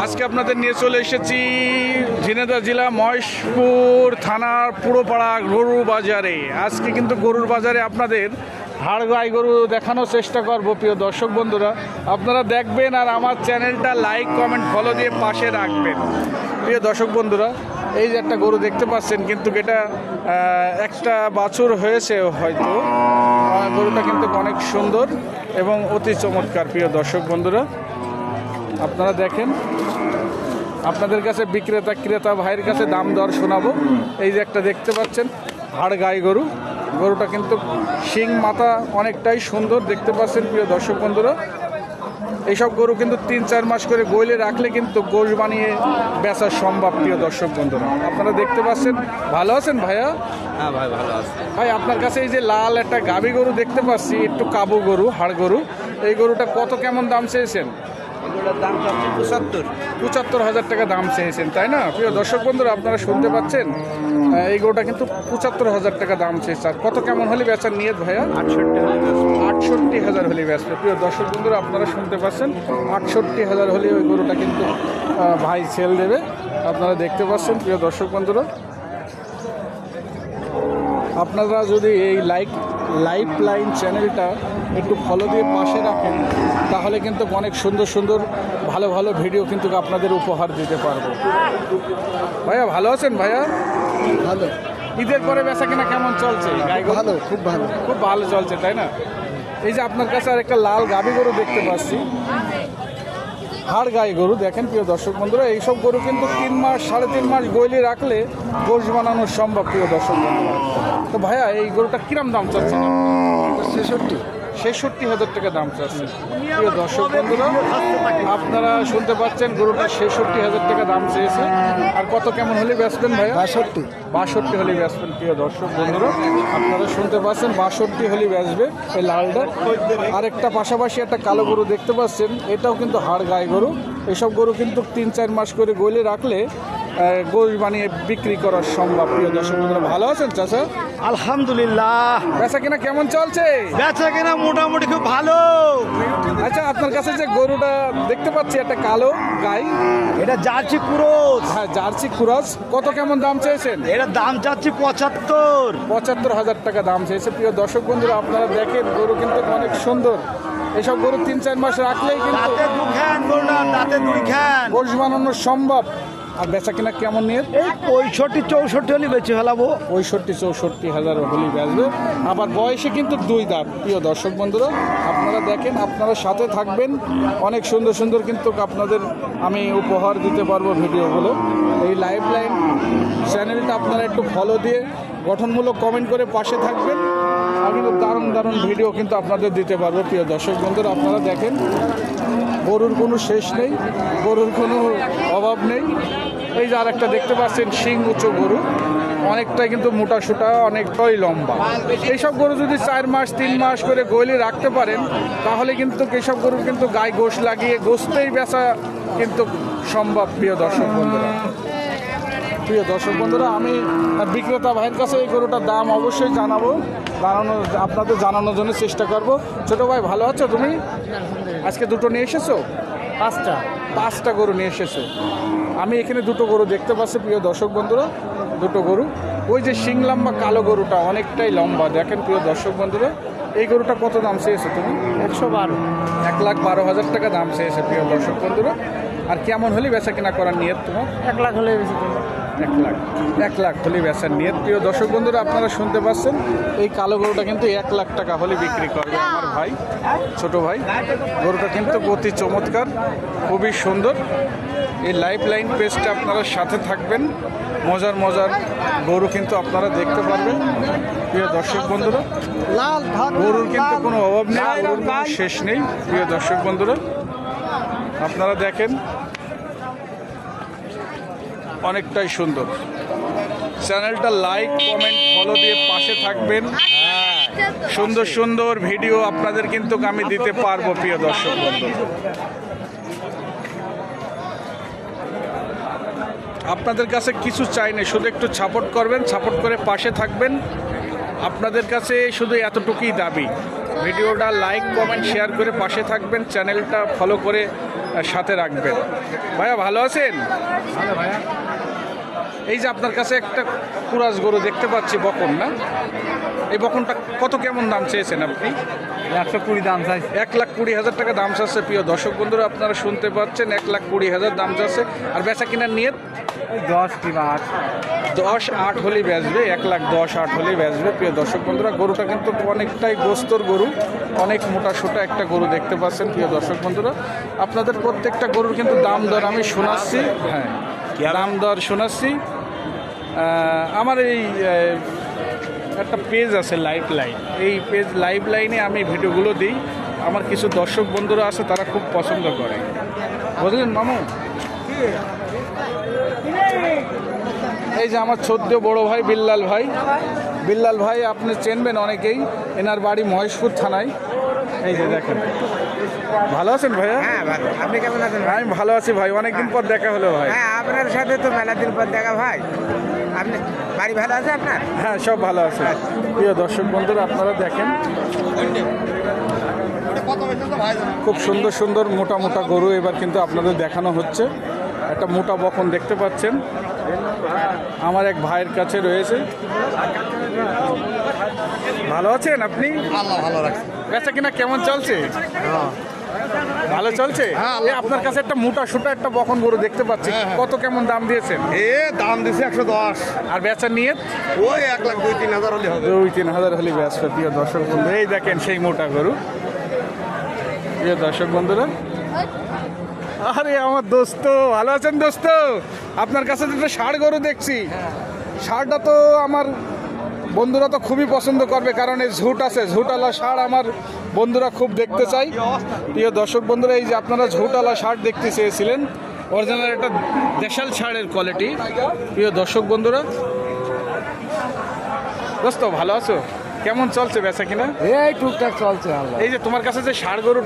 আজকে আপনাদের নিয়ে চলে এসেছি ঝিনাইদহ জেলা মহেশপুর থানার পুরোপাড়া গরুর বাজারে। আজকে কিন্তু গরুর বাজারে আপনাদের হাড় গাই গরু দেখানোর চেষ্টা করবো। প্রিয় দর্শক বন্ধুরা, আপনারা দেখবেন আর আমার চ্যানেলটা লাইক কমেন্ট ফলো দিয়ে পাশে রাখবেন। প্রিয় দর্শক বন্ধুরা, এই যে একটা গরু দেখতে পাচ্ছেন, কিন্তু এটা একটা বাছুর হয়েছে হয়তো। গরুটা কিন্তু অনেক সুন্দর এবং অতি চমৎকার। প্রিয় দর্শক বন্ধুরা, আপনারা দেখেন, আপনাদের কাছে বিক্রেতা ক্রেতা ভাইয়ের কাছে দাম দর শোনাবো। এই যে একটা দেখতে পাচ্ছেন হাড় গাই গরু, গরুটা কিন্তু শিং মাথা অনেকটাই সুন্দর দেখতে পাচ্ছেন। প্রিয় দর্শক বন্ধুরা, এইসব গরু কিন্তু 3-4 মাস করে গইলে রাখলে কিন্তু গোশ বানিয়ে বেচা সম্ভব। প্রিয় দর্শক বন্ধুরা, আপনারা দেখতে পাচ্ছেন। ভালো আছেন ভাইয়া? হ্যাঁ ভাই, ভালো আছে ভাই। আপনার কাছে এই যে লাল একটা গাভী গরু দেখতে পাচ্ছি, একটু কাবু গরু, হাড় গরু, এই গরুটা কত কেমন দাম চেয়েছেন? এগুলোর দাম চাচ্ছি 75,000 টাকা দাম চেয়েছেন, তাই না? প্রিয় দর্শক বন্ধুরা, আপনারা শুনতে পাচ্ছেন, এই গরুটা কিন্তু 75,000 টাকা দাম চেয়েছে। আর কত কেমন হলে বেচার নিয়ত ভাইয়া? 68,000 হলে বেচবে। প্রিয় দর্শক বন্ধুরা, আপনারা শুনতে পাচ্ছেন, 68,000 হলে ওই গরুটা কিন্তু ভাই সেল দেবে। আপনারা দেখতে পাচ্ছেন। প্রিয় দর্শক বন্ধুরা, আপনারা যদি এই লাইফ লাইন চ্যানেলটা একটু ফলো দিয়ে পাশে রাখেন, তাহলে কিন্তু অনেক সুন্দর সুন্দর ভালো ভালো ভিডিও কিন্তু আপনাদের উপহার দিতে পারবো। ভাইয়া ভালো আছেন? ভাইয়া ভালো। ঈদের পরে বেচা কিনা কেমন চলছে? ভালো, খুব ভালো, খুব ভালো চলছে, তাই না? এই যে আপনার কাছে আর একটা লাল গাভী গরু দেখতে পাচ্ছি, হাড় গাই গরু। দেখেন প্রিয় দর্শক বন্ধুরা, এইসব গরু কিন্তু 3 মাস 3.5 মাস গইলে রাখলে গোশ বানানো সম্ভব। প্রিয় দর্শক বন্ধুরা, তো ভাইয়া এই গরুটা কিরম দাম চাচ্ছে? 66,000 টাকা দাম চাচ্ছে। প্রিয় দর্শক বন্ধুরা, আপনারা শুনতে পাচ্ছেন, গরুটা 66,000 টাকা দাম চেয়েছে। আর কত কেমন হলে বেচবেন ভাইয়া? 62 হলে বেচবেন। প্রিয় দর্শক বন্ধুরা, আপনারা শুনতে পাচ্ছেন, 62 হলে বেচবে এই লালটা। আরেকটা পাশাপাশি একটা কালো গরু দেখতে পাচ্ছেন, এটাও কিন্তু হাড় গায়ে গরু। এসব গরু কিন্তু 3-4 মাস করে গইলে রাখলে গোশ বানিয়ে বিক্রি করা সম্ভব। প্রিয় দর্শক বন্ধুরা, ভালো আছেন চাচা? আলহামদুলিল্লাহ। বেচা কিনা কেমন চলছে? বেচা কেনা মোটামুটি খুব ভালো। আচ্ছা, আপনার কাছে যে গরুটা দেখতে পাচ্ছি, একটা কালো গাই, এটা জার্সি ক্রস। হ্যাঁ, জার্সি ক্রস, কত কেমন দাম চেয়েছেন? এটা দাম চাচ্ছি 75। 75,000 টাকা দাম চেয়েছে। প্রিয় দর্শক বন্ধুরা, আপনারা দেখেন, গরু কিন্তু অনেক সুন্দর। এসব গরু 3-4 মাস রাখলেই কিন্তু দাঁতে 2 খান গরুটা, দাঁতে 2 খান। গোশ বানানো সম্ভব। আর বেচা কিনা কেমন নিয়ে? এই 65-64 হলে বেঁচে ফেলাবো। 65-64,000 হলেই বেচবে। আবার বয়সে কিন্তু 2 দাঁত। প্রিয় দর্শক বন্ধুরা, আপনারা দেখেন, আপনারা সাথে থাকবেন, অনেক সুন্দর সুন্দর কিন্তু আপনাদের আমি উপহার দিতে পারবো ভিডিওগুলো। এই লাইফ লাইন চ্যানেলটা আপনারা একটু ফলো দিয়ে গঠনমূলক কমেন্ট করে পাশে থাকবেন। আর কিন্তু দারুণ দারুণ ভিডিও কিন্তু আপনাদের দিতে পারবো। প্রিয় দর্শক বন্ধুরা, আপনারা দেখেন, গরুর কোনো শেষ নেই, গরুর কোনো অভাব নেই। এই যে আর একটা দেখতে পাচ্ছেন, শিং উঁচু গরু, অনেকটাই কিন্তু মোটা সোটা, অনেকটাই লম্বা। এইসব গরু যদি 4 মাস 3 মাস করে গইলে রাখতে পারেন, তাহলে কিন্তু এইসব গরুর কিন্তু গায়ে গোশ লাগিয়ে গোশতেই বেচা কিন্তু সম্ভব। প্রিয় দর্শক বন্ধুরা, আমি বিক্রেতা ভাইয়ের কাছে এই গরুটার দাম অবশ্যই আপনাদের জানানোর জন্য চেষ্টা করব। ছোটো ভাই, ভালো আছো তুমি? আজকে দুটো নিয়ে এসেছো? 5টা গরু নিয়ে এসেছো। আমি এখানে 2টো গরু দেখতে পাচ্ছি। প্রিয় দর্শক বন্ধুরা, 2টো গরু, ওই যে শিং লম্বা কালো গরুটা অনেকটাই লম্বা। দেখেন প্রিয় দর্শক বন্ধুরা, এই গরুটা কত দাম চেয়েছো তুমি? 1,12,000 টাকা দাম চেয়েছে। প্রিয় দর্শক বন্ধুরা, আর কেমন হলে বেচা কিনা করার নিয়ত তোমার? 1 লাখ হলে বেঁচে 1 লাখ হলে বেচার নিয়ত। প্রিয় দর্শক বন্ধুরা, আপনারা শুনতে পাচ্ছেন, এই কালো গরুটা কিন্তু 1 লাখ টাকা হলে বিক্রি করবে আমার ভাই, ছোট ভাই। গরুটা কিন্তু অতি চমৎকার, খুবই সুন্দর। এই লাইফ লাইন পেজটা আপনারা সাথে থাকবেন, মজার মজার গরু কিন্তু আপনারা দেখতে পারবেন। প্রিয় দর্শক বন্ধুরা, গরুর কিন্তু কোনো অভাব নেই, গরুর কোনো শেষ নেই। প্রিয় দর্শক বন্ধুরা, আপনারা দেখেন, অনেকটাই সুন্দর। চ্যানেলটা লাইক কমেন্ট ফলো দিয়ে পাশে থাকবেন। সুন্দর সুন্দর ভিডিও আপনাদের কিন্তু আমি দিতে পারবো। প্রিয় দর্শক বন্ধু, আপনাদের কাছে কিছু চাই না, শুধু একটু সাপোর্ট করবেন, সাপোর্ট করে পাশে থাকবেন। আপনাদের কাছে শুধু এতটুকুই দাবি, ভিডিওটা লাইক কমেন্ট শেয়ার করে পাশে থাকবেন, চ্যানেলটা ফলো করে সাথে রাখবেন। ভাইয়া ভালো আছেন? এই যে আপনার কাছে একটা কুরাজ গরু দেখতে পাচ্ছি, বকন না? এই বকনটা কত কেমন দাম চেয়েছেন আপনি? 120 দাম চাইছে। 1,20,000 টাকা দাম চাচ্ছে। প্রিয় দর্শক বন্ধুরা আপনারা শুনতে পাচ্ছেন, 1,20,000 দাম চাচ্ছে। আর বেচা কিনার নিয়ত 10 কিংবা 8। 10-8 হলেই বেচবে, 1,10,8 হলেই বেচবে। প্রিয় দর্শক বন্ধুরা গরুটা কিন্তু অনেকটাই গোস্তর গরু, অনেক মোটা সোটা একটা গরু দেখতে পাচ্ছেন। প্রিয় দর্শক বন্ধুরা আপনাদের প্রত্যেকটা গরুর কিন্তু দাম দর আমি শোনাচ্ছি, হ্যাঁ দাম দর শোনাচ্ছি। আমার এই একটা পেজ আছে লাইভ লাইন, এই পেজ লাইভ লাইনে আমি ভিডিওগুলো দিই। আমার কিছু দর্শক বন্ধুরা আছে, তারা খুব পছন্দ করে, বুঝলেন মামু? এই যে আমার ছোট্ট বড় ভাই বিল্লাল ভাই, বিল্লাল ভাই আপনি চেনবেন অনেকেই, এনার বাড়ি মহেশপুর থানায়। এই যে দেখেন, ভালো আছেন ভাইয়া? হ্যাঁ ভালো। আপনি কেমন আছেন ভাই? আমি ভালো আছি ভাই, অনেকদিন পর দেখা হলো ভাই। হ্যাঁ আপনার সাথে তো মেলা দিন পর দেখা ভাই। আপনি বাড়ি ভালো আছে আপনার? হ্যাঁ সব ভালো আছে। প্রিয় দর্শক বন্ধুরা আপনারা দেখেন, খুব সুন্দর সুন্দর মোটা মোটা গরু এবার কিন্তু আপনাদের দেখানো হচ্ছে। একটা মোটা বকন দেখতে পাচ্ছেন, আমার এক ভাইয়ের কাছে রয়েছে। ভালো আছেন আপনি? আল্লাহ ভালো রাখছে। বেচা কিনা কেমন চলছে? ভালো চলছে। এই আপনার কাছে একটা মোটা সোটা একটা বকন গরু দেখতে পাচ্ছি, কত কেমন দাম দিয়েছেন? দাম দিছে 110। আর বেচা নিয়ে ওই 1,02-3,000 হলে হবে। 2-3 হাজার হলে বেচবে। প্রিয় দর্শক বন্ধু এই দেখেন সেই মোটা গরু। প্রিয় দর্শক বন্ধুরা, আরে আমার দোস্ত, ভালো আছেন দোস্ত? আপনার কাছে তো একটা ষাঁড় গরু দেখছি, ষাঁড়টা তো আমার বন্ধুরা তো খুবই পছন্দ করবে, কারণ এই ঝুট আছে, ঝুটালা ষাঁড় আমার বন্ধুরা খুব দেখতে চাই। প্রিয় দর্শক বন্ধুরা এই যে আপনারা ঝুটালা ষাঁড় দেখতে চেয়েছিলেন, অরিজিনাল একটা দেশাল ষাঁড়ের কোয়ালিটি। প্রিয় দর্শক বন্ধুরা, দোস্ত ভালো আছো? কেমন চলছে বেচা কিনা? এই টুকটাক চলছে আল্লাহ। এই যে তোমার কাছে যে ষাঁড় গরুটা